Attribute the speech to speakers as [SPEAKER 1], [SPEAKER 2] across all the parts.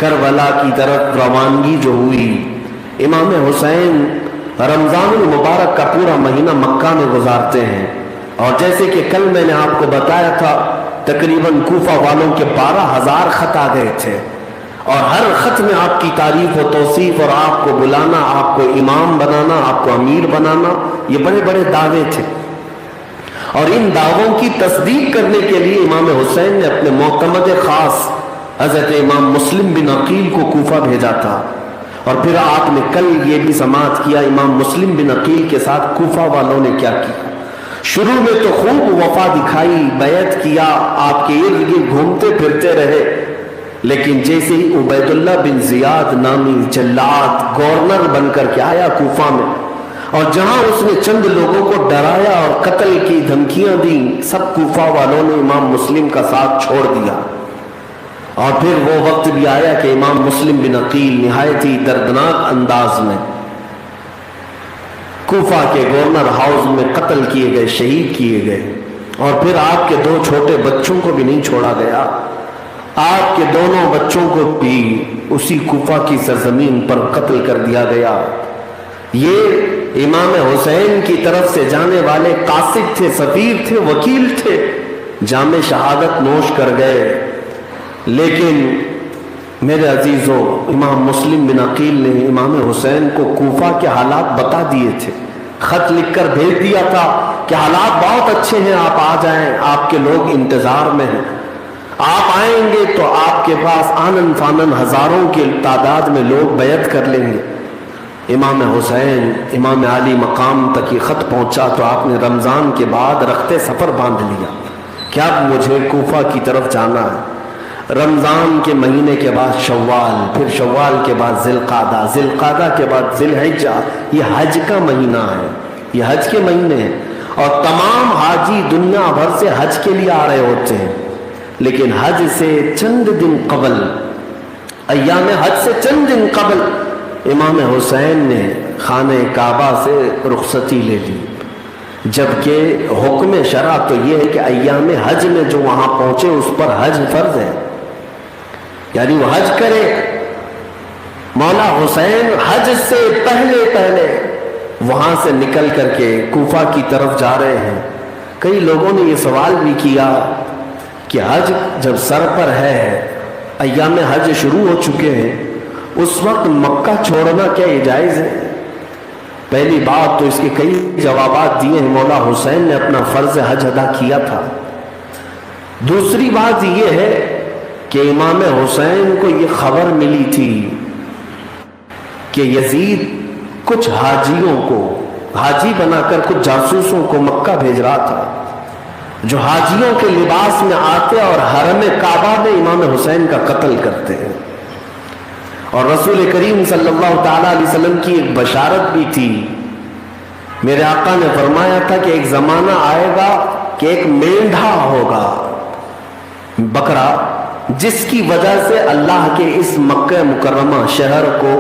[SPEAKER 1] کربلا کی طرف روانگی جو ہوئی، امام حسین رمضان المبارک کا پورا مہینہ مکہ میں گزارتے ہیں، اور جیسے کہ کل میں نے آپ کو بتایا تھا تقریباً کوفہ والوں کے 12,000 خط آ گئے تھے، اور ہر خط میں آپ کی تعریف و توصیف اور آپ کو بلانا، آپ کو امام بنانا، آپ کو امیر بنانا، یہ بڑے بڑے دعوے تھے۔ اور ان دعووں کی تصدیق کرنے کے لیے امام حسین نے اپنے معتمد خاص حضرت امام مسلم بن عقیل کو کوفہ بھیجا تھا، اور پھر آپ نے کل یہ بھی سماعت کیا امام مسلم بن عقیل کے ساتھ کوفہ والوں نے کیا کیا۔ شروع میں تو خوب وفا دکھائی، بیعت کیا، آپ کے ارد گرد گھومتے پھرتے رہے، لیکن جیسے ہی عبید اللہ بن زیاد نامی جلاد گورنر بن کر کے آیا کوفہ میں، اور جہاں اس نے چند لوگوں کو ڈرایا اور قتل کی دھمکیاں دی، سب کوفہ والوں نے امام مسلم کا ساتھ چھوڑ دیا۔ اور پھر وہ وقت بھی آیا کہ امام مسلم بن عقیل نہایت ہی دردناک انداز میں کوفہ کے گورنر ہاؤس میں قتل کیے گئے، شہید کیے گئے، اور پھر آپ کے 2 چھوٹے بچوں کو بھی نہیں چھوڑا گیا، آپ کے دونوں بچوں کو بھی اسی کوفہ کی سرزمین پر قتل کر دیا گیا۔ یہ امام حسین کی طرف سے جانے والے قاصد تھے، سفیر تھے، وکیل تھے، جام شہادت نوش کر گئے۔ لیکن میرے عزیزو، امام مسلم بن عقیل نے امام حسین کو کوفہ کے حالات بتا دیے تھے، خط لکھ کر بھیج دیا تھا کہ حالات بہت اچھے ہیں، آپ آ جائیں، آپ کے لوگ انتظار میں ہیں، آپ آئیں گے تو آپ کے پاس آنن فانن ہزاروں کی تعداد میں لوگ بیعت کر لیں گے۔ امام حسین امام عالی مقام تک یہ خط پہنچا تو آپ نے رمضان کے بعد رخت سفر باندھ لیا کہ اب مجھے کوفہ کی طرف جانا ہے۔ رمضان کے مہینے کے بعد شوال، پھر شوال کے بعد ذی القعدہ، ذی القعدہ کے بعد ذی الحجہ، یہ حج کا مہینہ ہے، یہ حج کے مہینے ہیں، اور تمام حاجی دنیا بھر سے حج کے لیے آ رہے ہوتے ہیں، لیکن حج سے چند دن قبل، ایام حج سے چند دن قبل امام حسین نے خانہ کعبہ سے رخصتی لے لی، جبکہ حکم شرع تو یہ ہے کہ ایام حج میں جو وہاں پہنچے اس پر حج فرض ہے، یعنی وہ حج کرے۔ مولا حسین حج سے پہلے وہاں سے نکل کر کے کوفہ کی طرف جا رہے ہیں۔ کئی لوگوں نے یہ سوال بھی کیا کہ حج جب سر پر ہے، ایام حج شروع ہو چکے ہیں، اس وقت مکہ چھوڑنا کیا یہ جائز ہے؟ پہلی بات تو اس کے کئی جوابات دیے ہیں، مولا حسین نے اپنا فرض حج ادا کیا تھا۔ دوسری بات یہ ہے کہ امام حسین کو یہ خبر ملی تھی کہ یزید کچھ حاجیوں کو حاجی بنا کر کچھ جاسوسوں کو مکہ بھیج رہا تھا، جو حاجیوں کے لباس میں آتے اور حرم کعبہ میں امام حسین کا قتل کرتے ہیں۔ اور رسول کریم صلی اللہ تعالیٰ علیہ وسلم کی ایک بشارت بھی تھی، میرے آقا نے فرمایا تھا کہ ایک زمانہ آئے گا کہ ایک مینڈھا ہوگا، بکرا، جس کی وجہ سے اللہ کے اس مکہ مکرمہ شہر کو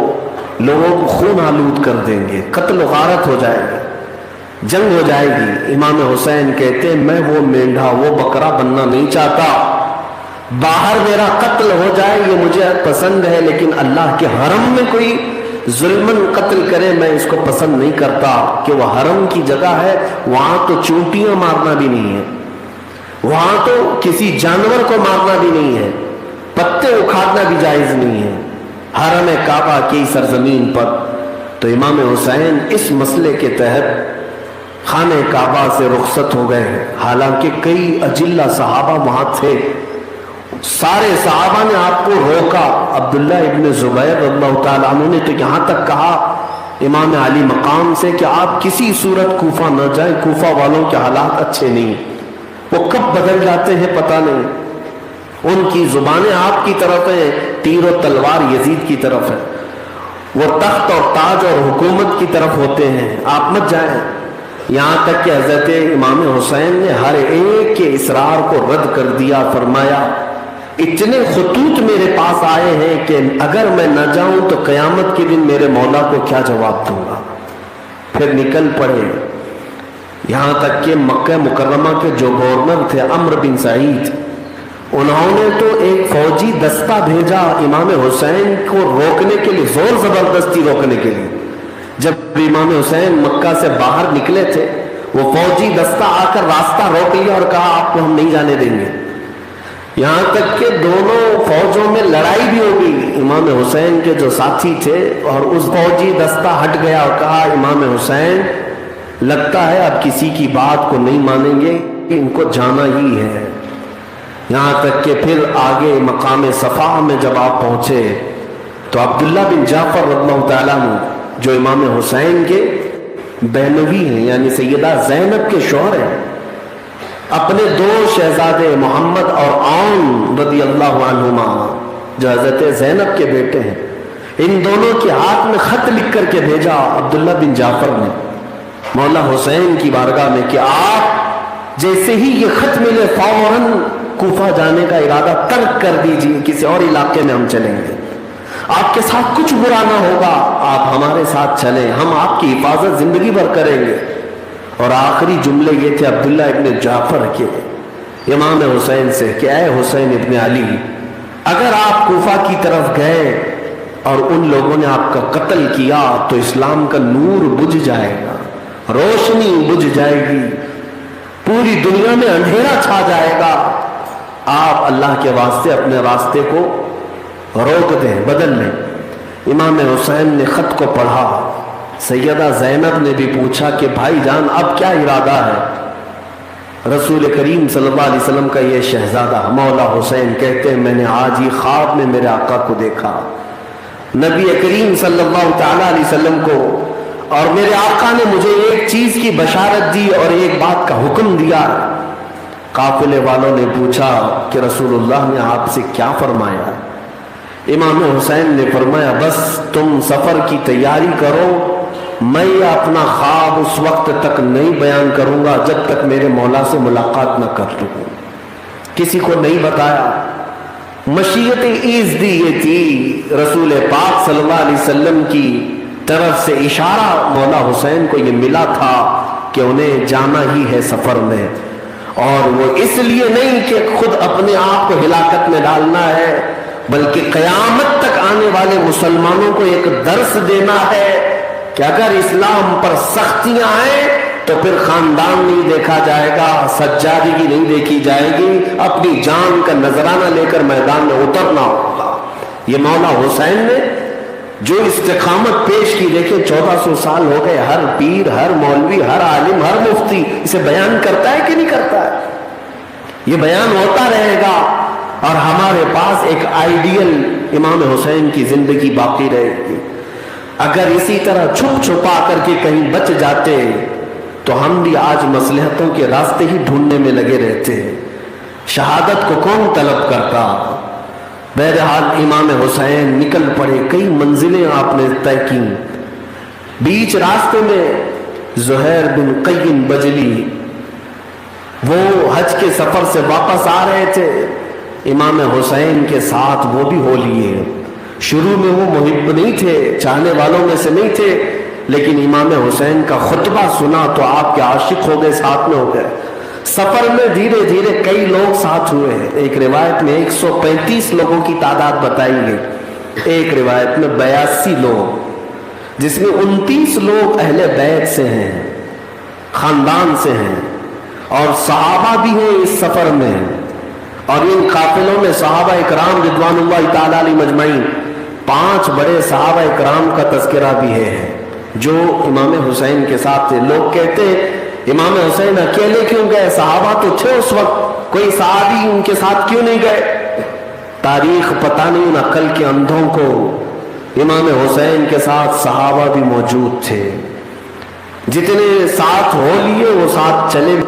[SPEAKER 1] لوگوں کو خون آلود کر دیں گے، قتل و غارت ہو جائے گی، جنگ ہو جائے گی۔ امام حسین کہتے ہیں میں وہ مینڈھا، وہ بکرا بننا نہیں چاہتا، باہر میرا قتل ہو جائے یہ مجھے پسند ہے، لیکن اللہ کے حرم میں کوئی ظلمن قتل کرے میں اس کو پسند نہیں کرتا، کہ وہ حرم کی جگہ ہے، وہاں تو چونٹیاں مارنا بھی نہیں ہے، وہاں تو کسی جانور کو مارنا بھی نہیں ہے، پتے اکھاڑنا بھی جائز نہیں ہے، حرم کعبہ کی سرزمین پر۔ تو امام حسین اس مسئلے کے تحت خانہ کعبہ سے رخصت ہو گئے ہیں، حالانکہ کئی اجلہ صحابہ وہاں تھے، سارے صحابہ نے آپ کو روکا۔ عبداللہ ابن زبیر رضی اللہ تعالیٰ عنہ نے تو یہاں تک کہا امام علی مقام سے کہ آپ کسی صورت کوفہ نہ جائیں، کوفہ والوں کے حالات اچھے نہیں، وہ کب بدل جاتے ہیں پتہ نہیں، ان کی زبانیں آپ کی طرف ہیں، تیر و تلوار یزید کی طرف ہے، وہ تخت اور تاج اور حکومت کی طرف ہوتے ہیں، آپ مت جائیں۔ یہاں تک کہ حضرت امام حسین نے ہر ایک کے اصرار کو رد کر دیا، فرمایا اتنے خطوط میرے پاس آئے ہیں کہ اگر میں نہ جاؤں تو قیامت کے دن میرے مولا کو کیا جواب دوں گا۔ پھر نکل پڑے، یہاں تک کہ مکہ مکرمہ کے جو گورنر تھے عمرو بن سعید، انہوں نے تو ایک فوجی دستہ بھیجا امام حسین کو روکنے کے لیے، زور زبردستی روکنے کے لیے. جب امام حسین مکہ سے باہر نکلے تھے، وہ فوجی دستہ آ کر راستہ روک لیا اور کہا آپ کو ہم نہیں جانے دیں گے. یہاں تک کہ دونوں فوجوں میں لڑائی بھی ہو گئی. امام حسین کے جو ساتھی تھے اور اس فوجی دستہ ہٹ گیا اور کہا امام حسین لگتا ہے اب کسی کی بات کو نہیں مانیں گے، کہ ان کو جانا ہی ہے. یہاں تک کہ پھر آگے مقام صفا میں جب آپ پہنچے تو عبداللہ بن جعفر رضی اللہ تعالیٰ عنہ جو امام حسین کے بہنوی ہیں، یعنی سیدہ زینب کے شوہر ہیں، اپنے دو شہزادے محمد اور عون رضی اللہ عنہما جو حضرت زینب کے بیٹے ہیں، ان دونوں کے ہاتھ میں خط لکھ کر کے بھیجا عبداللہ بن جعفر نے مولا حسین کی بارگاہ میں کہ آپ جیسے ہی یہ خط ملے فوراً کوفہ جانے کا ارادہ ترک کر دیجیے، کسی اور علاقے میں ہم چلیں گے. آپ کے ساتھ کچھ برا نہ ہوگا، آپ ہمارے ساتھ چلیں، ہم آپ کی حفاظت زندگی بھر کریں گے. اور آخری جملے یہ تھے عبداللہ ابن جعفر کے امام حسین سے کہ اے حسین ابن علی، اگر آپ کوفہ کی طرف گئے اور ان لوگوں نے آپ کا قتل کیا تو اسلام کا نور بجھ جائے گا، روشنی بجھ جائے گی، پوری دنیا میں اندھیرا چھا جائے گا. آپ اللہ کے واسطے اپنے راستے کو روک دیں، بدل لیں. امام حسین نے خط کو پڑھا. سیدہ زینب نے بھی پوچھا کہ بھائی جان اب کیا ارادہ ہے؟ رسول کریم صلی اللہ علیہ وسلم کا یہ شہزادہ مولا حسین کہتے ہیں میں نے آج ہی خواب میں میرے آقا کو دیکھا، نبی کریم صلی اللہ تعالی علیہ وسلم کو، اور میرے آقا نے مجھے ایک چیز کی بشارت دی اور ایک بات کا حکم دیا. قافلے والوں نے پوچھا کہ رسول اللہ نے آپ سے کیا فرمایا؟ امام حسین نے فرمایا بس تم سفر کی تیاری کرو، میں اپنا خواب اس وقت تک نہیں بیان کروں گا جب تک میرے مولا سے ملاقات نہ کر لوں. کسی کو نہیں بتایا. مشیت ایزدی یہ تھی، رسول پاک صلی اللہ علیہ وسلم کی طرف سے اشارہ مولا حسین کو یہ ملا تھا کہ انہیں جانا ہی ہے سفر میں، اور وہ اس لیے نہیں کہ خود اپنے آپ کو ہلاکت میں ڈالنا ہے، بلکہ قیامت تک آنے والے مسلمانوں کو ایک درس دینا ہے کہ اگر اسلام پر سختیاں آئیں تو پھر خاندان نہیں دیکھا جائے گا، سجادگی نہیں دیکھی جائے گی، اپنی جان کا نذرانہ لے کر میدان میں اترنا ہوگا. یہ مولا حسین نے جو استقامت پیش کی، دیکھیں 1400 سال ہو گئے، ہر پیر، ہر مولوی، ہر عالم، ہر مفتی اسے بیان کرتا ہے کہ نہیں کرتا ہے؟ یہ بیان ہوتا رہے گا اور ہمارے پاس ایک آئیڈیل امام حسین کی زندگی باقی رہے گی. اگر اسی طرح چھپ چھپا کر کے کہیں بچ جاتے تو ہم بھی آج مصلحتوں کے راستے ہی ڈھونڈنے میں لگے رہتے. شہادت کو کون طلب کرتا؟ بہرحال امام حسین نکل پڑے. کئی منزلیں آپ نے طے کی. بیچ راستے میں زہیر بن قیم بجلی وہ حج کے سفر سے واپس آ رہے تھے، امام حسین کے ساتھ وہ بھی ہو لیے. شروع میں وہ محب نہیں تھے، چاہنے والوں میں سے نہیں تھے، لیکن امام حسین کا خطبہ سنا تو آپ کے عاشق ہو گئے، ساتھ میں ہو گئے. سفر میں دھیرے دھیرے کئی لوگ ساتھ ہوئے ہیں. ایک روایت میں 135 لوگوں کی تعداد بتائی گئی، ایک روایت میں 82 لوگ، جس میں 29 لوگ اہل بیت سے ہیں، خاندان سے ہیں، اور صحابہ بھی ہیں اس سفر میں. اور ان قافلوں میں صحابہ اکرام رضوان اللہ تعالی علیہ مجمعین، 5 بڑے صحابہ اکرام کا تذکرہ بھی ہے جو امام حسین کے ساتھ تھے. لوگ کہتے ہیں امام حسین اکیلے کیوں گئے؟ صحابہ تو تھے اس وقت، کوئی صحابی ان کے ساتھ کیوں نہیں گئے؟ تاریخ پتہ نہیں ان عقل کے اندھوں کو. امام حسین کے ساتھ صحابہ بھی موجود تھے، جتنے ساتھ ہو لیے وہ ساتھ چلے.